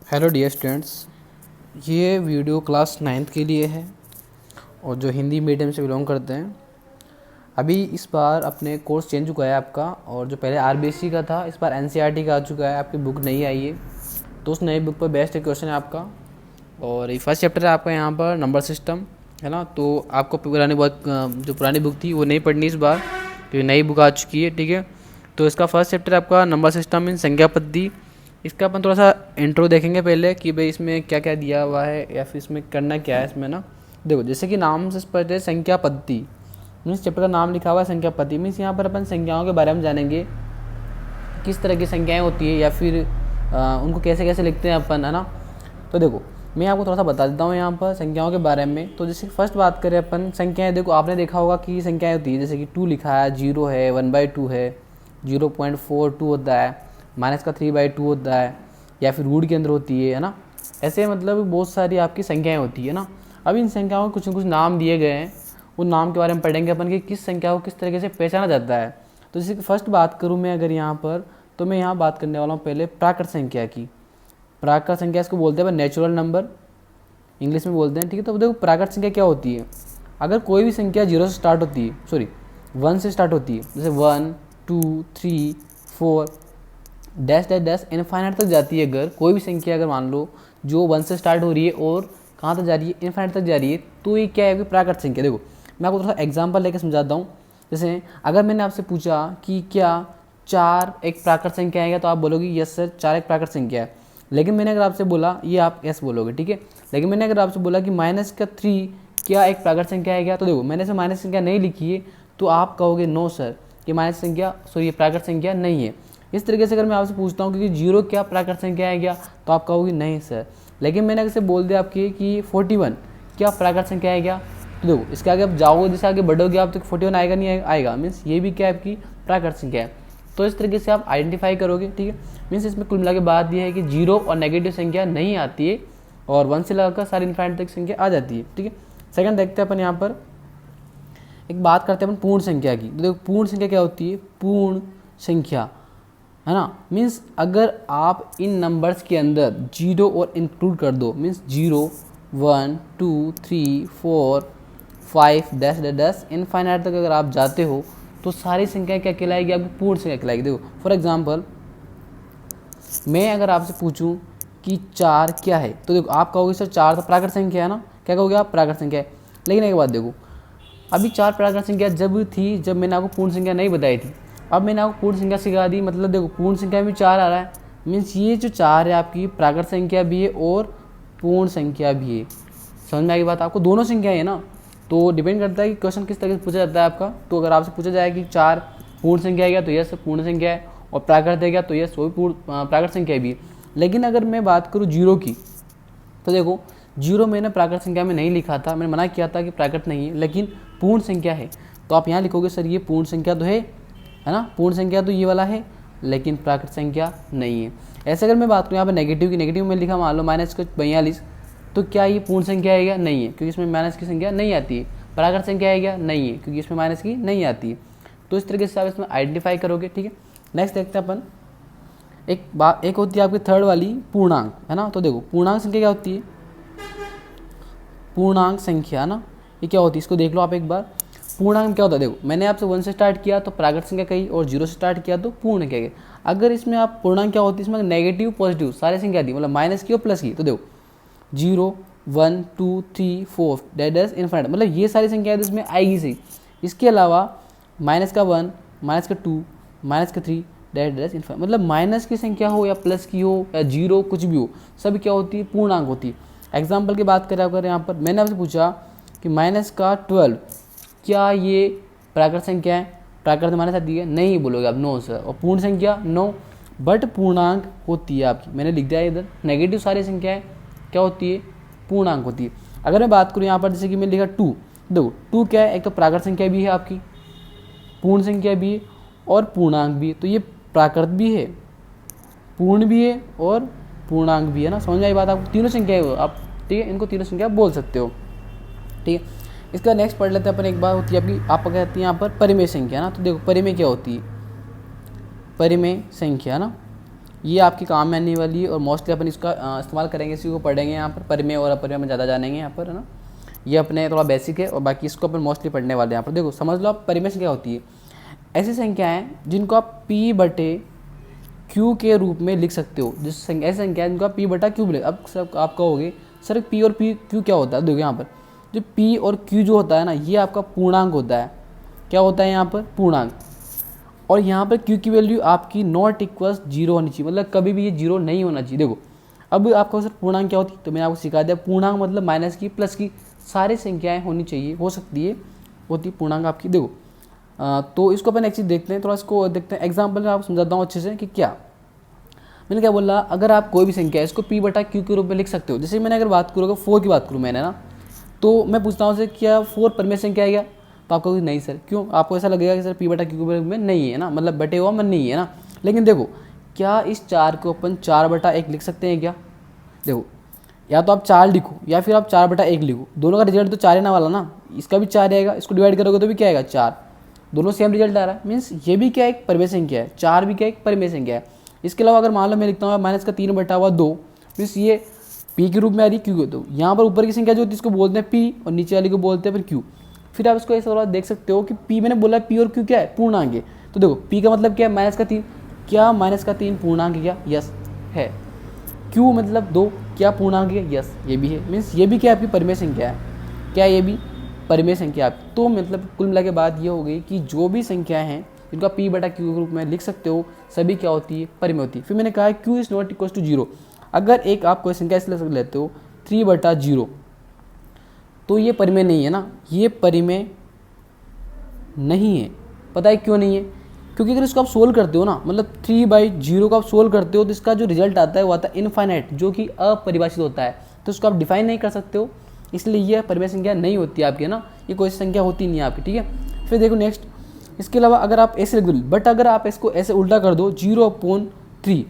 Hello dear students, ये video class 9th के लिए है और जो हिंदी मीडियम से बिलोंग करते हैं। अभी इस बार अपने कोर्स चेंज हुआ है आपका, और जो पहले आरबीएससी का था इस बार एनसीईआरटी का आ चुका है। आपकी बुक नई आई है तो उस नई बुक पर बेस्ट क्वेश्चन है आपका। और ये फर्स्ट चैप्टर है आपका यहाँ पर नंबर सिस्टम, है ना। तो आपको जो पुरानी बुक थी वो नहीं पढ़नी इस बार, क्योंकि नई बुक आ चुकी है, ठीक है। तो इसका फर्स्ट चैप्टर आपका नंबर सिस्टम इन संख्या पद्धति। इसका अपन थोड़ा सा इंट्रो देखेंगे पहले कि भाई इसमें क्या क्या दिया हुआ है या फिर इसमें करना क्या है इसमें ना। देखो, जैसे कि नाम से स्पष्ट है, संख्या पद्धति मीन्स चैप्टर का नाम लिखा हुआ है संख्या पद्धति। मीन्स यहाँ पर अपन संख्याओं के बारे में जानेंगे, किस तरह की संख्याएं होती है या फिर उनको कैसे कैसे लिखते हैं अपन, है ना। तो देखो, मैं आपको थोड़ा सा बता देता हूँ यहाँ पर संख्याओं के बारे में। तो जैसे फर्स्ट बात करें अपन संख्याएं, देखो आपने देखा होगा कि संख्याएं होती है जैसे कि 2 लिखा है, 0 है, 1/2 है, 0.42 होता है, -3/2 होता है, या फिर रूट के अंदर होती है ना। ऐसे मतलब बहुत सारी आपकी संख्याएं होती है ना। अब इन संख्याओं को कुछ न कुछ नाम दिए गए हैं, उन नाम के बारे में पढ़ेंगे अपन कि किस संख्या को किस तरीके से पहचाना जाता है। तो जैसे कि फर्स्ट बात करूँ मैं अगर यहाँ पर, तो मैं यहाँ बात करने वाला हूँ पहले प्राकृत संख्या की। प्राकृत संख्या इसको बोलते हैं नेचुरल नंबर, इंग्लिश में बोलते हैं, ठीक है। तो देखो प्राकृत संख्या क्या होती है। अगर कोई भी संख्या 0 से स्टार्ट होती है, सॉरी 1 से स्टार्ट होती है, जैसे 1 2 3 4 डैश डैश डैश इनफाइनाइट तक जाती है। अगर कोई भी संख्या अगर मान लो जो 1 से स्टार्ट हो रही है और कहाँ तक जा रही है, इनफाइनाइट तक जा रही है, तो ये क्या है कि प्राकृत संख्या। देखो मैं आपको थोड़ा सा एग्जाम्पल लेकर समझाता हूँ। जैसे अगर मैंने आपसे पूछा कि क्या 4 एक प्राकृत संख्या है, तो आप बोलोगे यस सर 4 एक प्राकृत संख्या है। लेकिन मैंने अगर आपसे बोला, ये आप यस बोलोगे, ठीक है। लेकिन मैंने अगर आपसे बोला कि -3 क्या एक प्राकृत संख्या है क्या, तो देखो मैंने से माइनस संख्या नहीं लिखी है, तो आप कहोगे नो सर ये माइनस संख्या, सॉरी ये प्राकृत संख्या नहीं है। इस तरीके से अगर मैं आपसे पूछता हूँ कि 0 क्या प्राकृत संख्या है क्या, तो आप कहोगे नहीं सर। लेकिन मैंने अगर बोल दिया आपकी कि 41 क्या प्राकृत संख्या है क्या, तो देखो इसके आगे आप जाओगे, जैसे आगे बढ़ोगे आप तो 41 आएगा नहीं आएगा, मीन्स ये भी क्या है आपकी प्राकृत संख्या है। तो इस तरीके से आप आइडेंटिफाई करोगे, ठीक है। मीन्स इसमें कुल मिला के बात यह है कि 0 और नेगेटिव संख्या नहीं आती है, और 1 से लगाकर सारी इनफाइनाइट तक संख्या आ जाती है, ठीक है। सेकंड देखते हैं अपन यहाँ पर, एक बात करते हैं अपन पूर्ण संख्या की। तो देखो पूर्ण संख्या क्या होती है, पूर्ण संख्या, है ना। मीन्स अगर आप इन नंबर्स के अंदर 0 और इंक्लूड कर दो, means 0 1 2 3 4 5 dash dash dash infinite तक अगर आप जाते हो, तो सारी संख्या क्या कहलाएगी, आपकी पूर्ण संख्या कहलाएगी। देखो फॉर एग्जांपल मैं अगर आपसे पूछूं कि 4 क्या है, तो देखो आप कहोगे सर 4 तो प्राकृत संख्या है ना, क्या कहोगे आप, प्राकृत संख्या है। लेकिन एक बात देखो, अभी 4 प्राकृत संख्या जब थी जब मैंने आपको पूर्ण संख्या नहीं बताई थी। अब मैंने आपको पूर्ण संख्या सिखा दी, मतलब देखो पूर्ण संख्या में 4 आ रहा है, मीन्स ये जो 4 है आपकी प्राकृत संख्या भी है और पूर्ण संख्या भी है। समझ में आई बात आपको, दोनों संख्या है ना। तो डिपेंड करता है कि क्वेश्चन किस तरह से पूछा जाता है आपका। तो अगर आपसे पूछा जाए कि 4 पूर्ण संख्या है क्या, तो यस पूर्ण संख्या है, और प्राकृत है क्या, तो यस वो भी पूर्ण प्राकृत संख्या भी है। लेकिन अगर मैं बात करूँ 0 की, तो देखो 0 मैंने प्राकृत संख्या में नहीं लिखा था, मैंने मना किया था कि प्राकृत नहीं है, लेकिन पूर्ण संख्या है। तो आप यहाँ लिखोगे सर ये पूर्ण संख्या तो है ना, पूर्ण संख्या तो ये वाला है, लेकिन प्राकृत संख्या नहीं है। ऐसे अगर मैं बात करूँ यहाँ पर नेगेटिव की, नेगेटिव में लिखा मान लो -42, तो क्या ये पूर्ण संख्या है क्या, नहीं है, क्योंकि इसमें माइनस की संख्या नहीं आती है। प्राकृत संख्या है क्या, नहीं है, क्योंकि इसमें माइनस की नहीं आती है। तो इस तरीके से आप इसमें आइडेंटिफाई करोगे, ठीक है। नेक्स्ट देखते हैं अपन, एक होती है आपकी थर्ड वाली पूर्णांक, है ना। तो देखो पूर्णांक संख्या क्या होती है, पूर्णांक संख्या ना, ये क्या होती है, इसको देख लो आप एक बार। पूर्णांक क्या होता है, देखो मैंने आपसे 1 से स्टार्ट किया तो प्राकृत संख्या कही, और 0 से स्टार्ट किया तो पूर्ण क्या गई। अगर इसमें आप पूर्णांक क्या होती है, इसमें नेगेटिव पॉजिटिव सारी संख्या थी, मतलब माइनस की और प्लस की। तो देखो 0 1 2 3 4 डैश इनफाइनाइट, मतलब ये सारी संख्या इसमें आएगी सही। इसके अलावा -1 -2 -3 डैश डैश इनफाइनाइट, मतलब माइनस की संख्या हो या प्लस की हो या 0 कुछ भी हो, सब क्या होती है, पूर्णांक होती है। एग्जाम्पल की बात करें अगर यहाँ पर मैंने आपसे पूछा कि -12 क्या ये प्राकृत संख्या है, प्राकृत माइनस आती है, नहीं बोलोगे आप नो सर। और पूर्ण संख्या नो, बट पूर्णांक होती है आपकी, मैंने लिख दिया इधर। नेगेटिव सारी संख्याएं क्या होती है, पूर्णांक होती है। अगर मैं बात करूँ यहाँ पर, जैसे कि मैंने लिखा 2, देखो 2 क्या है, एक तो प्राकृत संख्या भी है आपकी, पूर्ण संख्या भी है और पूर्णांक भी है। तो ये प्राकृत भी है, पूर्ण भी है और पूर्णांक भी है ना। समझ में आई बात आपको, तीनों संख्याएं हो आप, ठीक है, इनको तीनों संख्या बोल सकते हो, ठीक है। इसका नेक्स्ट पढ़ लेते हैं अपन। एक बार होती है आपकी, आप कहते हैं यहाँ पर परिमेय संख्या ना। तो देखो परिमेय क्या होती है, परिमेय संख्या ना, ये आपके काम में आने वाली है और मोस्टली अपन इसका इस्तेमाल करेंगे, इसी को पढ़ेंगे यहाँ पर। परिमेय और अपरिमेय में ज़्यादा जानेंगे यहाँ पर, है ना। ये अपने थोड़ा बेसिक है और बाकी इसको अपन मोस्टली पढ़ने वाले हैं यहाँ पर। देखो समझ लो आप, परिमेय संख्या होती है ऐसी संख्याएं जिनको आप P बटे Q के रूप में लिख सकते हो। जिस ऐसी संख्या है जिनको आप P बटा Q लिख। अब सब आप कहोगे सर P और Q क्या होता है। देखो यहाँ पर जो P और Q जो होता है ना, ये आपका पूर्णांक होता है। क्या होता है यहाँ पर, पूर्णांक। और यहाँ पर Q की वैल्यू आपकी नॉट इक्वल्स 0 होनी चाहिए, मतलब कभी भी ये 0 नहीं होना चाहिए। देखो अब आपको सर पूर्णांक क्या होती है, तो मैंने आपको सिखा दिया। पूर्णांक मतलब माइनस की प्लस की सारी संख्याएं होनी चाहिए, हो सकती है, होती पूर्णांक आपकी। देखो तो इसको अपन एक चीज़ देखते हैं, थोड़ा इसको देखते हैं एग्जाम्पल में, आपको समझाता हूँ अच्छे से कि क्या मैंने क्या बोला। अगर आप कोई भी संख्या है इसको P बटा Q के रूप में लिख सकते हो। जैसे मैंने अगर बात करूँगा 4 की बात करूँ मैंने ना, तो मैं पूछता हूँ सर क्या 4 परिमेय संख्या है क्या, तो आपको नहीं सर। क्यों, आपको ऐसा लगेगा कि सर P बटा Q के रूप में नहीं है ना, मतलब बटे हुआ मन नहीं है ना। लेकिन देखो क्या इस 4 को अपन 4 बटा 1 लिख सकते हैं क्या। देखो या तो आप 4 लिखो या फिर आप 4 बटा 1 लिखो, दोनों का रिजल्ट तो 4 है ना वाला ना। इसका भी 4 आएगा, इसको डिवाइड करोगे तो भी क्या आएगा 4, दोनों सेम रिजल्ट आ रहा है। मीन्स ये भी क्या एक परिमेय संख्या है, 4 भी क्या एक परिमेय संख्या है। इसके अलावा अगर मान लो मैं लिखता हूँ माइनस का 3 बटा हुआ 2, मीन्स ये P के रूप में आ रही है Q को। तो यहाँ पर ऊपर की संख्या जो होती है इसको बोलते हैं P और नीचे वाली को बोलते हैं फिर Q। फिर आप इसको ऐसा थोड़ा देख सकते हो कि P मैंने बोला P और Q क्या है, पूर्णांक है। तो देखो P का मतलब क्या है, माइनस का 3। क्या माइनस का 3 पूर्णांक है क्या, यस है। Q मतलब 2, क्या पूर्णांक है, यस ये भी है। मीन्स ये भी क्या आपकी परिमेय संख्या है, क्या ये भी परिमेय संख्या आपकी। तो मतलब कुल मिला के बात ये हो गई कि जो भी संख्या हैं जिनका P बटा Q के रूप में लिख सकते हो, सभी क्या होती है, परिमेय होती है। फिर मैंने कहा Q is not equal to 0। अगर एक आप कोई संख्या इसलिए लेते हो 3 बटा 0, तो ये परिमेय नहीं है ना, ये परिमेय नहीं है। पता है क्यों नहीं है, क्योंकि अगर इसको आप सोल्व करते हो ना, मतलब 3/0 को आप सोल्व करते हो तो इसका जो रिजल्ट आता है वो आता है इनफाइनाइट, जो कि अपरिभाषित होता है। तो इसको आप डिफाइन नहीं कर सकते हो, इसलिए यह परिमेय संख्या नहीं होती आपकी, है ना। ये कोई संख्या होती नहीं है आपकी, ठीक है। फिर देखो नेक्स्ट, इसके अलावा अगर आप ऐसे लिख दो, बट अगर आप इसको ऐसे उल्टा कर दो 0/3,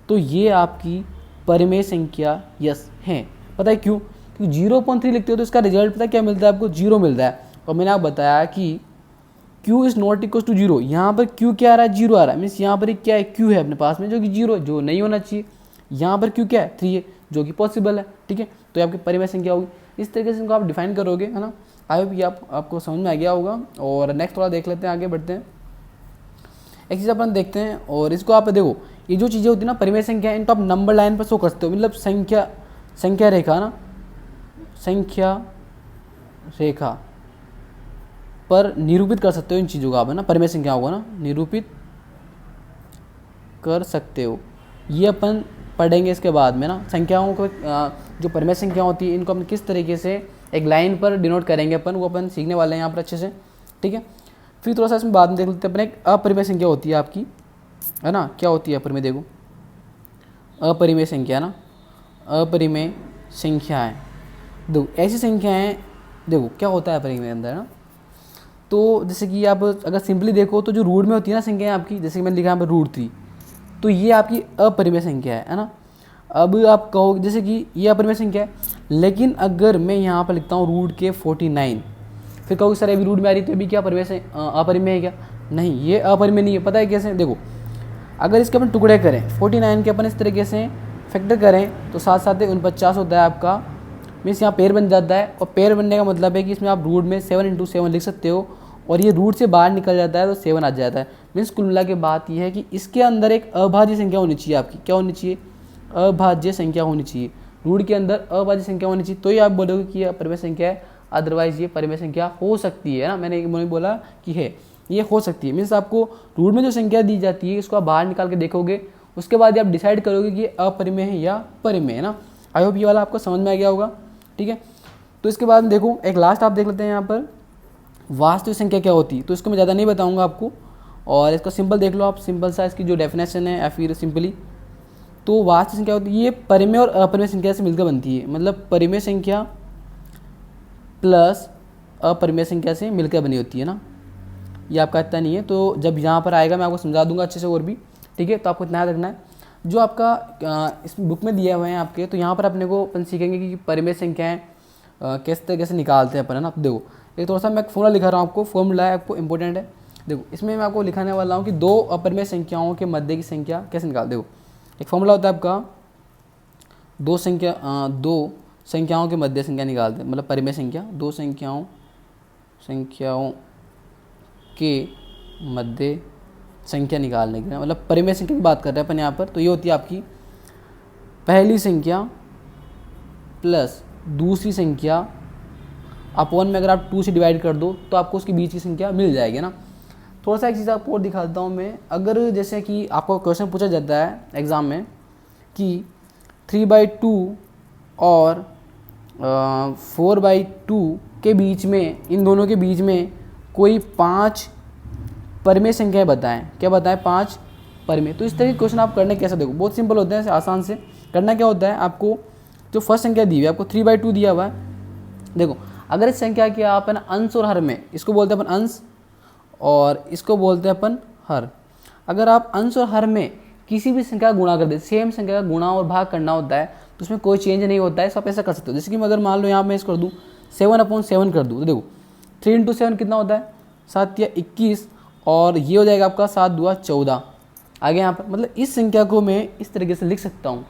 तो ये आपकी परिमेय संख्या यस है। पता है क्यों, क्योंकि 0/3 लिखते हो तो इसका रिजल्ट पता है क्या मिलता है आपको, 0 मिलता है। और मैंने आपको बताया कि Q is not equal to 0, यहाँ पर Q क्या आ रहा है, 0 आ रहा है। मीन्स यहाँ पर क्या है, Q है अपने पास में जो कि 0 जो नहीं होना चाहिए। यहाँ पर Q क्या है, 3 है जो कि पॉसिबल है, ठीक है। तो ये आपकी परिमेय संख्या होगी। इस तरीके से इनको आप डिफाइन करोगे, है ना। आई होप ये आपको समझ में आ गया होगा। और नेक्स्ट थोड़ा देख लेते हैं, आगे बढ़ते हैं। एक चीज़ अपन देखते हैं, और इसको आप देखो, ये जो चीज़ें होती है ना परिमेय संख्या, इनको आप नंबर लाइन पर शो कर सकते हो। मतलब संख्या रेखा ना, संख्या रेखा पर निरूपित कर सकते हो इन चीज़ों को आप, है ना, परिमेय संख्याओं को ना निरूपित कर सकते हो। ये अपन पढ़ेंगे इसके बाद में ना। संख्याओं को जो परिमेय संख्या होती है इनको अपन किस तरीके से एक लाइन पर डिनोट करेंगे अपन, वो अपन सीखने वाले हैं यहाँ पर अच्छे से, ठीक है। फिर थोड़ा सा इसमें बाद में देख लेते हैं। अपने एक अपरिमेय संख्या होती है आपकी, है ना। क्या होती है अपरिमेय, देखो अपरिमेय संख्या ना, अपरिमेय संख्याएँ। देखो ऐसी संख्याएँ, देखो क्या होता है अपरिमेय अंदर ना। तो जैसे कि आप अगर सिंपली देखो तो जो रूट में होती है ना संख्याएँ आपकी, जैसे कि मैंने लिखा है √3, तो ये आपकी अपरिमेय संख्या है ना। अब आप कहो जैसे कि ये अपरिमेय संख्या है, लेकिन अगर मैं यहाँ पर लिखता हूँ रूट के 49, फिर कहोगे सर अभी रूट में आ रही तो अभी क्या परिमेय अपरिमेय है क्या, नहीं ये अपरिमेय नहीं है। पता है कैसे, देखो अगर इसके अपन टुकड़े करें 49 के अपन इस तरीके से फैक्टर करें तो साथ साथ 49 होता है आपका। मीन्स यहाँ पेयर बन जाता है, और पेयर बनने का मतलब है कि इसमें आप रूट में 7 × 7 लिख सकते हो, और ये रूट से बाहर निकल जाता है तो 7 आ जाता है। मीन्स कुल मिला के बात यह है कि इसके अंदर एक अभाज्य संख्या होनी चाहिए आपकी। क्या होनी चाहिए, अभाज्य संख्या होनी चाहिए। रूट के अंदर अभाज्य संख्या होनी चाहिए, तो ही आप बोलोगे कि यह परिमेय संख्या है, अदरवाइज ये परिमेय संख्या हो सकती है ना। मैंने बोला कि है, ये हो सकती है। मीन्स आपको रूट में जो संख्या दी जाती है इसको आप बाहर निकाल के देखोगे, उसके बाद आप डिसाइड करोगे कि ये अपरिमेय है या परिमेय, है ना। आई होप ये वाला आपको समझ में आ गया होगा, ठीक है। तो इसके बाद देखो एक लास्ट आप देख लेते हैं यहाँ पर वास्तविक संख्या क्या होती है। तो इसको मैं ज़्यादा नहीं बताऊंगा आपको, और इसका सिंपल देख लो आप, सिंपल सा इसकी जो डेफिनेशन है या फिर सिंपली। तो वास्तविक संख्या होती है ये परिमेय और अपरिमेय संख्या से मिलकर बनती है, मतलब परिमेय संख्या प्लस अपरिमेय संख्या से मिलकर बनी होती है ना। ये आपका इतना नहीं है, तो जब यहाँ पर आएगा मैं आपको समझा दूंगा अच्छे से और भी, ठीक है। तो आपको इतना याद रखना है जो आपका इस बुक में दिया हुए हैं आपके। तो यहाँ पर अपने को अपन सीखेंगे कि परिमेय संख्याएँ किस तरीके से निकालते हैं अपन, है ना। देखो एक थोड़ा सा मैं फॉर्मूला लिखा रहा हूँ आपको, फॉर्मूला है आपको इंपॉर्टेंट है। देखो इसमें मैं आपको लिखाने वाला हूँ कि दो अपरिमेय संख्याओं के मध्य की संख्या कैसे निकाल। देखो एक फॉर्मूला होता है आपका, दो संख्याओं के मध्य संख्या निकालते हैं, मतलब परिमेय संख्या, दो संख्याओं के मध्य संख्या निकालने के लिए, मतलब परिमेय संख्या की बात कर रहे हैं अपन यहाँ पर। तो ये होती है आपकी पहली संख्या प्लस दूसरी संख्या अपॉन में अगर आप 2 से डिवाइड कर दो तो आपको उसके बीच की संख्या मिल जाएगी ना। थोड़ा सा एक चीज़ आपको और दिखाता हूँ मैं। अगर जैसे कि आपको क्वेश्चन पूछा जाता है एग्ज़ाम में कि 3/2 और 4/2 के बीच में, इन दोनों के बीच में कोई 5 परिमेय संख्याएं बताएं, क्या बताएं? 5 परिमेय। तो इस तरह के क्वेश्चन आप करने कैसे, देखो बहुत सिंपल होते हैं, आसान से करना क्या होता है, आपको जो फर्स्ट संख्या दी हुई है, आपको 3/2 दिया हुआ है। देखो अगर इस संख्या के आप है ना अंश और हर में, इसको बोलते हैं अपन अंश और इसको बोलते हैं अपन हर। अगर आप अंश और हर में किसी भी संख्या का गुणा कर दे, सेम संख्या का गुणा और भाग करना होता है तो उसमें कोई चेंज नहीं होता है, आप ऐसा कर सकते हो। जैसे कि अगर मान लो यहाँ मैं इसको कर दूँ 7/7 कर दूँ, तो देखो 3 × 7 कितना होता है? 7 या 21, और ये हो जाएगा आपका 7 दूआ 14। आगे यहाँ पर मतलब इस संख्या को मैं इस तरीके से लिख सकता हूँ।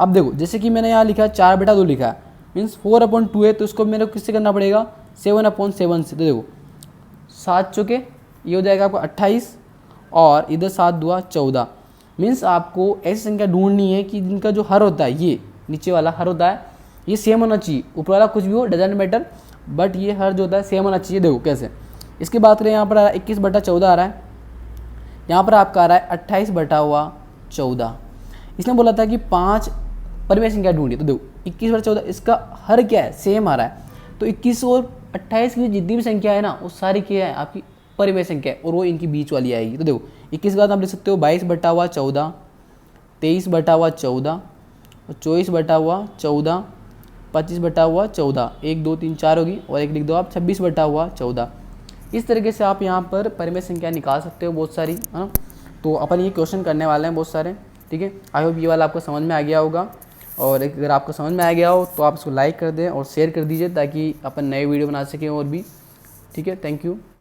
अब देखो जैसे कि मैंने यहाँ लिखा 4/2 लिखा है, मीन्स 4/2 है, तो इसको मेरे को किससे करना पड़ेगा? 7/7 से। तो देखो 7 चौके ये हो जाएगा आपका 28 और इधर 7 दूआ 14। मीन्स आपको ऐसी संख्या ढूंढनी है कि जिनका जो हर होता है, ये नीचे वाला हर होता है, ये सेम होना चाहिए, ऊपर वाला कुछ भी हो डजेंट मैटर, बट ये हर जो होता है सेम होना चाहिए। देखो कैसे, इसकी बात करें, यहाँ पर आ रहा है 21/14 आ रहा है, यहाँ पर आपका आ रहा है 28/14। इसने बोला था कि 5 परिमेय संख्या ढूंढिए। तो देखो 21/14 इसका हर क्या है? सेम आ रहा है। तो 21 और 28 की जितनी भी संख्या है ना वो सारी क्या है? आपकी परिमेय संख्या है, और वो इनकी बीच वाली आएगी। तो देखो 21 के बाद आप लिख सकते हो 22/14, 23/14 और 24/14, 25/14, 1 2 3 4 होगी, और एक लिख दो आप 26/14। इस तरीके से आप यहाँ पर परिमेय संख्या निकाल सकते हो बहुत सारी, है ना। तो अपन ये क्वेश्चन करने वाले हैं बहुत सारे, ठीक है। आई होप ये वाला आपको समझ में आ गया होगा, और अगर आपको समझ में आ गया हो तो आप इसको लाइक कर दें और शेयर कर दीजिए ताकि अपन नए वीडियो बना सकें और भी, ठीक है। Thank you.